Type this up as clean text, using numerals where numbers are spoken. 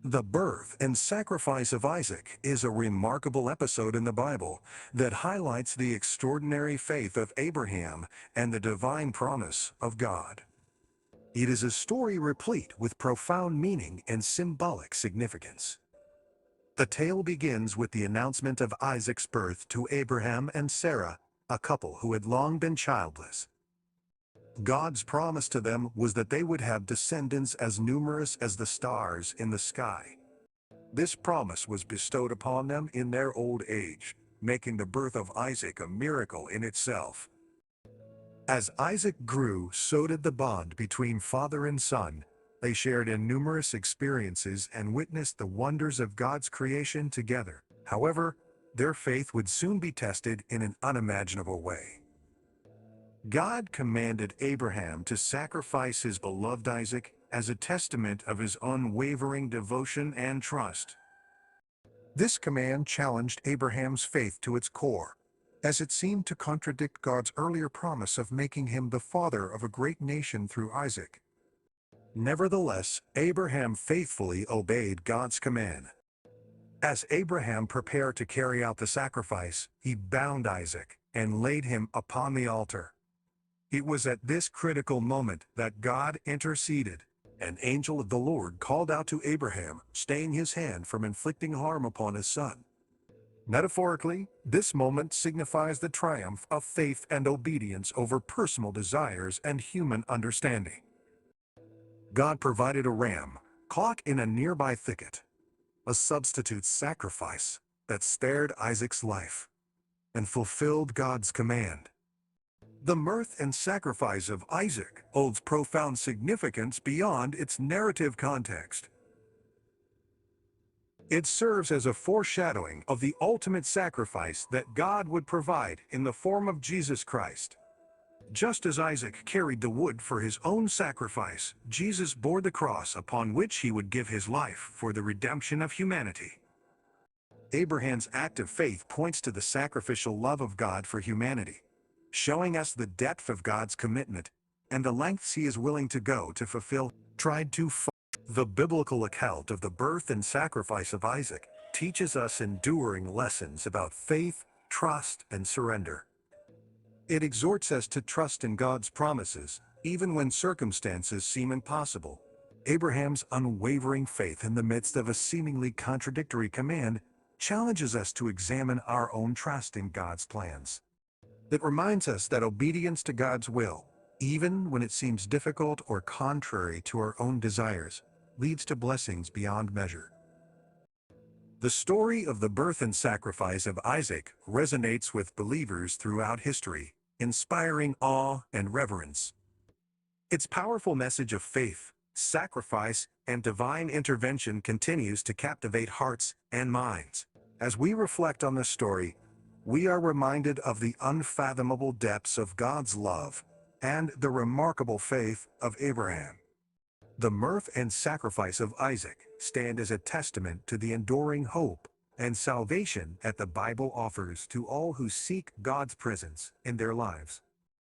The birth and sacrifice of Isaac is a remarkable episode in the Bible that highlights the extraordinary faith of Abraham and the divine promise of God. It is a story replete with profound meaning and symbolic significance. The tale begins with the announcement of Isaac's birth to Abraham and Sarah, a couple who had long been childless. God's promise to them was that they would have descendants as numerous as the stars in the sky. This promise was bestowed upon them in their old age, making the birth of Isaac a miracle in itself. As Isaac grew, so did the bond between father and son. They shared in numerous experiences and witnessed the wonders of God's creation together. However, their faith would soon be tested in an unimaginable way. God commanded Abraham to sacrifice his beloved Isaac as a testament of his unwavering devotion and trust. This command challenged Abraham's faith to its core, as it seemed to contradict God's earlier promise of making him the father of a great nation through Isaac. Nevertheless, Abraham faithfully obeyed God's command. As Abraham prepared to carry out the sacrifice, he bound Isaac and laid him upon the altar. It was at this critical moment that God interceded. An angel of the Lord called out to Abraham, staying his hand from inflicting harm upon his son. Metaphorically, this moment signifies the triumph of faith and obedience over personal desires and human understanding. God provided a ram, caught in a nearby thicket, a substitute sacrifice that spared Isaac's life and fulfilled God's command. The birth and sacrifice of Isaac holds profound significance beyond its narrative context. It serves as a foreshadowing of the ultimate sacrifice that God would provide in the form of Jesus Christ. Just as Isaac carried the wood for his own sacrifice, Jesus bore the cross upon which he would give his life for the redemption of humanity. Abraham's act of faith points to the sacrificial love of God for humanity, showing us the depth of God's commitment and the lengths he is willing to go to fulfill. The biblical account of the birth and sacrifice of Isaac teaches us enduring lessons about faith, trust, and surrender. It exhorts us to trust in God's promises, even when circumstances seem impossible. Abraham's unwavering faith in the midst of a seemingly contradictory command challenges us to examine our own trust in God's plans. It reminds us that obedience to God's will, even when it seems difficult or contrary to our own desires, leads to blessings beyond measure. The story of the birth and sacrifice of Isaac resonates with believers throughout history, inspiring awe and reverence. Its powerful message of faith, sacrifice, and divine intervention continues to captivate hearts and minds. As we reflect on this story, we are reminded of the unfathomable depths of God's love and the remarkable faith of Abraham. The birth and sacrifice of Isaac stand as a testament to the enduring hope and salvation that the Bible offers to all who seek God's presence in their lives.